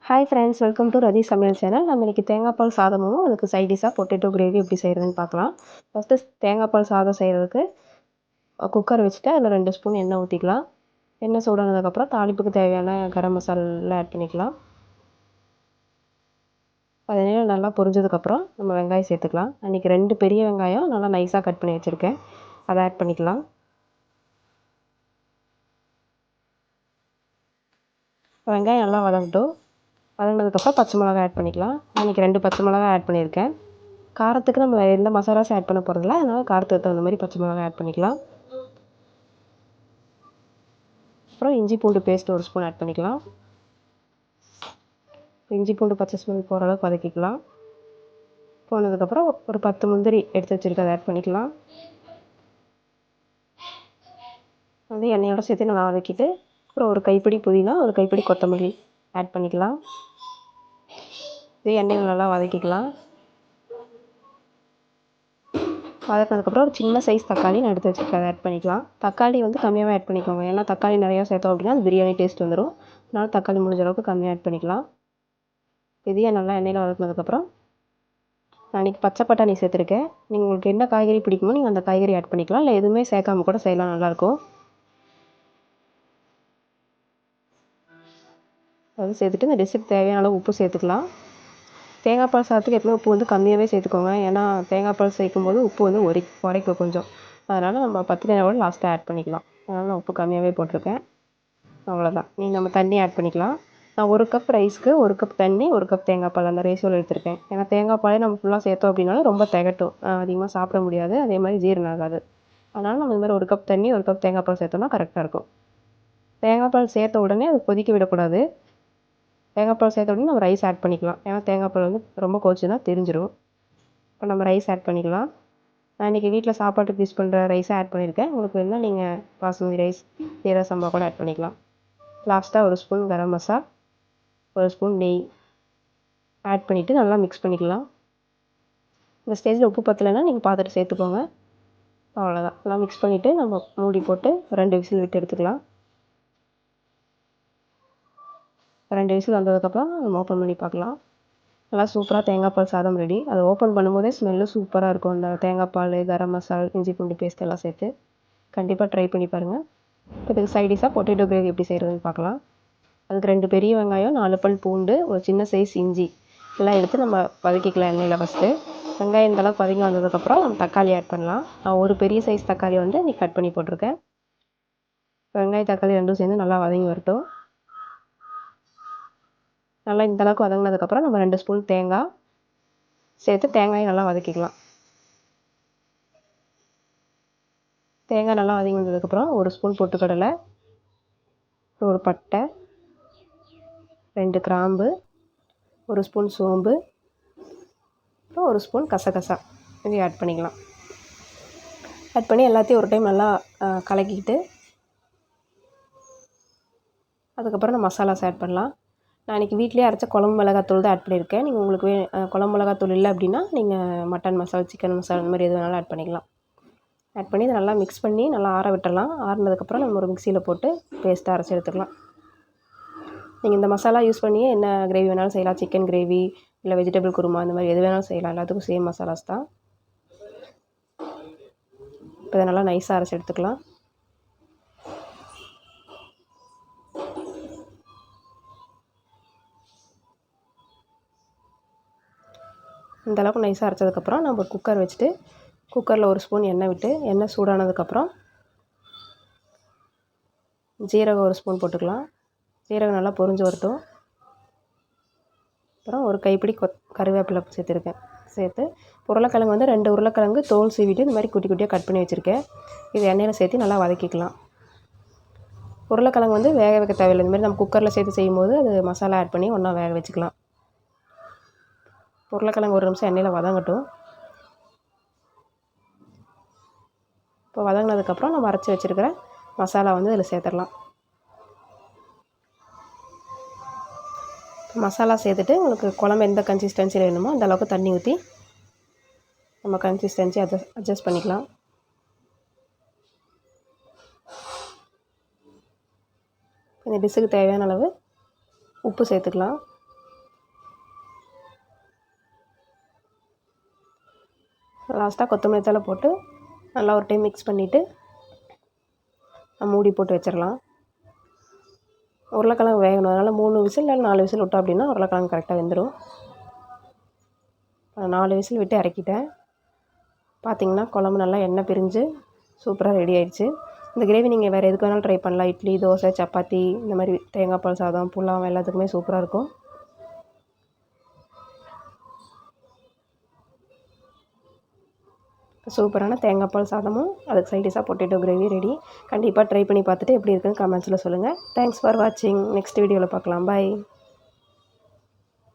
Hi friends, welcome to ரதி சமையல் channel. நம்ம இன்றைக்கி தேங்காய் பால் சாதமும் அதுக்கு சைட் டிஷ்ஷாக பொட்டேட்டோ கிரேவி எப்படி செய்கிறதுன்னு பார்க்கலாம். ஃபஸ்ட்டு தேங்காய் பால் சாதம் செய்கிறதுக்கு குக்கர் வச்சுட்டு அதில் 2 ஸ்பூன் எண்ணெய் ஊற்றிக்கலாம். எண்ணெய் சூடானதுக்கப்புறம் தாளிப்புக்கு தேவையான கரம் மசாலா ஆட் பண்ணிக்கலாம். அதனால நல்லா பொரிஞ்சதுக்கப்புறம் நம்ம வெங்காயம் சேர்த்துக்கலாம். அன்றைக்கி 2 பெரிய வெங்காயம் நல்லா நைஸாக கட் பண்ணி வச்சுருக்கேன், அதை ஆட் பண்ணிக்கலாம். வெங்காயம் நல்லா வதங்கட்டும். வதங்கினதுக்கப்புறம் பச்சை மிளகா ஆட் பண்ணிக்கலாம். இன்றைக்கி 2 பச்சை மிளகா ஆட் பண்ணியிருக்கேன். காரத்துக்கு நம்ம எந்த மசாலாஸும் ஆட் பண்ண போகிறதில்ல, அதனால் காரத்துக்கு தகுந்த மாதிரி பச்சை மிளகா ஆட் பண்ணிக்கலாம். அப்புறம் இஞ்சி பூண்டு பேஸ்ட் 1 ஸ்பூன் ஆட் பண்ணிக்கலாம். இஞ்சி பூண்டு பச்சை ஸ்மெல் போகிற அளவுக்கு வதக்கிக்கலாம். போனதுக்கப்புறம் ஒரு 10 முந்திரி எடுத்து வச்சுருக்க அதை ஆட் பண்ணிக்கலாம். வந்து எண்ணெயோடு சேர்த்து நல்லா வதக்கிட்டு அப்புறம் ஒரு கைப்பிடி புதினா, ஒரு கைப்பிடி கொத்தமல்லி ஆட் பண்ணிக்கலாம். இதே எண்ணெயில் நல்லா வதக்கிக்கலாம். வதக்கினதுக்கப்புறம் ஒரு சின்ன சைஸ் தக்காளி நான் எடுத்து வச்சுருக்கேன், அதை ஆட் பண்ணிக்கலாம். தக்காளி வந்து கம்மியாகவே ஆட் பண்ணிக்கோங்க, ஏன்னா தக்காளி நிறையா சேர்த்தோம் அப்படின்னா அது பிரியாணி டேஸ்ட் வந்துடும். அதனால் தக்காளி முடிஞ்ச அளவுக்கு கம்மியாக ஆட் பண்ணிக்கலாம். இதையும் நல்லா எண்ணெயில் வதக்கினதுக்கப்புறம் நான் இன்றைக்கி பச்சை பட்டாணி சேர்த்துருக்கேன். நீங்கள் உங்களுக்கு என்ன காய்கறி பிடிக்குமோ நீங்கள் அந்த காய்கறி ஆட் பண்ணிக்கலாம், இல்லை எதுவுமே சேர்க்காம கூட செய்யலாம், நல்லாயிருக்கும். அது சேர்த்துட்டு இந்த டிஷ்ஷுக்கு தேவையான அளவு உப்பு சேர்த்துக்கலாம். தேங்காய் பால் சாதத்துக்கு எப்பவுமே உப்பு வந்து கம்மியாகவே சேர்த்துக்கோங்க, ஏன்னா தேங்காய் பால் சேர்க்கும்போது உப்பு வந்து உரைக்கும் கொஞ்சம். அதனால் நம்ம பத்தலையோட லாஸ்ட்டாக ஆட் பண்ணிக்கலாம். அதனால் நான் உப்பு கம்மியாகவே போட்டிருக்கேன். அவ்வளோதான். நம்ம தண்ணி ஆட் பண்ணிக்கலாம். நான் 1 கப் ரைஸ்க்கு 1 கப் தண்ணி, 1 கப் தேங்காய் பால் அந்த ரேஷியோவில் எடுத்திருக்கேன். ஏன்னா தேங்காய் பாலே நம்ம ஃபுல்லாக சேர்த்தோம் அப்படின்னாலும் ரொம்ப திகட்டும், அதிகமாக சாப்பிட முடியாது, அதே மாதிரி ஜீரணம் ஆகாது. அதனால் நம்ம இந்த மாதிரி 1 கப் தண்ணி 1 கப் தேங்காய் பால் சேர்த்தோம்னா கரெக்டாக இருக்கும். தேங்காய் பால் சேர்த்த உடனே அது கொதிக்க விடக்கூடாது. தேங்காய் பால் சேர்த்த உடனே நம்ம ரைஸ் ஆட் பண்ணிக்கலாம், ஏன்னா தேங்காய் பால் வந்து ரொம்ப கொதிச்சுன்னா தெரிஞ்சிடும். இப்போ நம்ம ரைஸ் ஆட் பண்ணிக்கலாம். நான் இன்றைக்கி வீட்டில் சாப்பாட்டுக்கு யூஸ் பண்ணுற ரைஸை ஆட் பண்ணியிருக்கேன். உங்களுக்கு வேணும்னா நீங்கள் பாசுமதி ரைஸ், சீரக சம்பா கூட ஆட் பண்ணிக்கலாம். லாஸ்ட்டாக 1 ஸ்பூன் கரம் மசாலா, 1 ஸ்பூன் நெய் ஆட் பண்ணிவிட்டு நல்லா மிக்ஸ் பண்ணிக்கலாம். இந்த ஸ்டேஜில் உப்பு பத்தலைன்னா நீங்கள் பார்த்துட்டு சேர்த்துக்கோங்க. அவ்வளோதான். நல்லா மிக்ஸ் பண்ணிவிட்டு நம்ம மூடி போட்டு 2 விசில் விட்டு எடுத்துக்கலாம். 2 விசில் வந்ததுக்கப்புறம் நம்ம ஓப்பன் பண்ணி பார்க்கலாம். நல்லா சூப்பராக தேங்காய் பால் சாதம் ரெடி. அதை ஓப்பன் பண்ணும்போதே ஸ்மெல்லு சூப்பராக இருக்கும், அந்த தேங்காய் பால், கரம் மசாலா, இஞ்சி பூண்டு பேஸ்ட் எல்லாம் சேர்த்து. கண்டிப்பாக ட்ரை பண்ணி பாருங்கள். இப்போ இதுக்கு சைட் டிஷ்ஷாக பொட்டேட்டோ கிரேவி எப்படி செய்கிறதுன்னு பார்க்கலாம். அதுக்கு 2 பெரிய வெங்காயம், 4 பல் பூண்டு, ஒரு சின்ன சைஸ் இஞ்சி எல்லாம் எடுத்து நம்ம வதக்கிக்கலாம் எண்ணெயில். ஃபஸ்ட்டு வெங்காயம் இந்தளவுக்கு வதங்கி வந்ததுக்கப்புறம் நம்ம தக்காளி ஆட் பண்ணலாம். நான் ஒரு பெரிய சைஸ் தக்காளி வந்து நீ கட் பண்ணி போட்டிருக்கேன். வெங்காயம் தக்காளி ரெண்டும் சேர்ந்து நல்லா வதங்கி வரட்டும். நல்லா இந்தளவுக்கு வதங்கினதுக்கப்புறம் நம்ம 2 ஸ்பூன் தேங்காய் சேர்த்து தேங்காயை நல்லா வதக்கிக்கலாம். தேங்காய் நல்லா வதங்கி வந்ததுக்கப்புறம் 1 ஸ்பூன் பொட்டுக்கடலை, ஒரு பட்டை, 2 கிராம்பு, 1 ஸ்பூன் சோம்பு, அப்புறம் 1 ஸ்பூன் கசகசா இதையும் ஆட் பண்ணிக்கலாம். ஆட் பண்ணி எல்லாத்தையும் ஒரு டைம் நல்லா கலக்கிக்கிட்டு அதுக்கப்புறம் நம்ம மசாலாஸ் ஆட் பண்ணலாம். நான் இன்றைக்கி வீட்டிலே அரைச்ச குழம்பு மிளகாத்தூள் தான் ஆட் பண்ணியிருக்கேன். நீங்கள் உங்களுக்கு குழம்பு மிளகாத்தூள் இல்லை அப்படின்னா நீங்கள் மட்டன் மசாலா, சிக்கன் மசாலா இந்த மாதிரி எது வேணாலும் ஆட் பண்ணிக்கலாம். ஆட் பண்ணி இதை நல்லா மிக்ஸ் பண்ணி நல்லா ஆற விட்டுறலாம். ஆறினதுக்கப்புறம் நம்ம ஒரு மிக்சியில் போட்டு பேஸ்ட்டாக அரைச்சி எடுத்துக்கலாம். நீங்கள் இந்த மசாலா யூஸ் பண்ணியே என்ன கிரேவி வேணாலும் செய்யலாம். சிக்கன் கிரேவி, இல்லை வெஜிடபிள் குருமா, இந்த மாதிரி எது வேணாலும் செய்யலாம். எல்லாத்துக்கும் சேம் மசாலாஸ் தான். இப்போ இதை நல்லா நைஸாக அரைச்சி எடுத்துக்கலாம். இந்தளவுக்கு நைஸாக அரைச்சதுக்கப்புறம் நம்ம குக்கர் வச்சுட்டு குக்கரில் 1 ஸ்பூன் எண்ணெய் விட்டு எண்ணெய் சூடானதுக்கப்புறம் ஜீரகம் 1 ஸ்பூன் போட்டுக்கலாம். ஜீரகம் நல்லா பொரிஞ்சு வரட்டும். அப்புறம் ஒரு கைப்பிடி கருவேப்பிலை சேர்த்துருக்கேன். சேர்த்து உருளைக்கிழங்கு வந்து 2 உருளைக்கிழங்கு தோல் சீவிட்டு இந்த மாதிரி குட்டி குட்டியாக கட் பண்ணி வச்சுருக்கேன். இது எண்ணெயில் சேர்த்து நல்லா வதக்கிக்கலாம். உருளைக்கிழங்கு வந்து வேக வைக்க தேவையில்லை. இந்த மாதிரி நம்ம குக்கரில் சேர்த்து செய்யும்போது அது மசாலா ஆட் பண்ணி ஒன்றா வேக வச்சுக்கலாம். உருளைக்கிழங்கு 1 நிமிஷம் எண்ணெயில் வதங்கட்டும். இப்போ வதங்கினதுக்கப்புறம் நம்ம அரைச்சி வச்சுருக்கிற மசாலா வந்து இதில் சேர்த்துடலாம். மசாலா சேர்த்துட்டு உங்களுக்கு குழம்பு எந்த கன்சிஸ்டன்சியில் வேணுமோ அந்த அளவுக்கு தண்ணி ஊற்றி நம்ம கன்சிஸ்டன்சி அட்ஜஸ்ட் பண்ணிக்கலாம். இந்த டிஷ்ஷுக்கு தேவையான அளவு உப்பு சேர்த்துக்கலாம். லாஸ்ட்டாக கொத்தமல்லி தழை போட்டு நல்லா ஒரு டைம் மிக்ஸ் பண்ணிவிட்டு மூடி போட்டு வச்சிடலாம். உருளைக்கிழங்கு வேகணும், அதனால் 3 விசில் இல்லை 4 விசில் விட்டோம் அப்படின்னா உருளைக்கிழங்கு கரெக்டாக வெந்துடும். 4 விசில் விட்டு இறக்கிட்டேன். பார்த்திங்கன்னா குழம்பு நல்லா எண்ணெய் பிரிஞ்சு சூப்பராக ரெடி ஆயிடுச்சு. இந்த கிரேவி நீங்கள் வேறு எதுக்கு வேணாலும் ட்ரை பண்ணலாம். இட்லி, தோசை, சப்பாத்தி, இந்த மாதிரி தேங்காய் பால் சாதம், புலாவ் எல்லாத்துக்குமே சூப்பராக இருக்கும். சூப்பரான தேங்காய் பால் சாதமும் அதுக்கு சைட் டிஷ்ஷாக பொட்டேட்டோ கிரேவி ரெடி. கண்டிப்பாக ட்ரை பண்ணி பார்த்துட்டு எப்படி இருக்குன்னு கமெண்ட்ஸில் சொல்லுங்கள். தேங்க்ஸ் ஃபார் வாட்சிங். நெக்ஸ்ட் வீடியோவில் பார்க்கலாம். பாய்.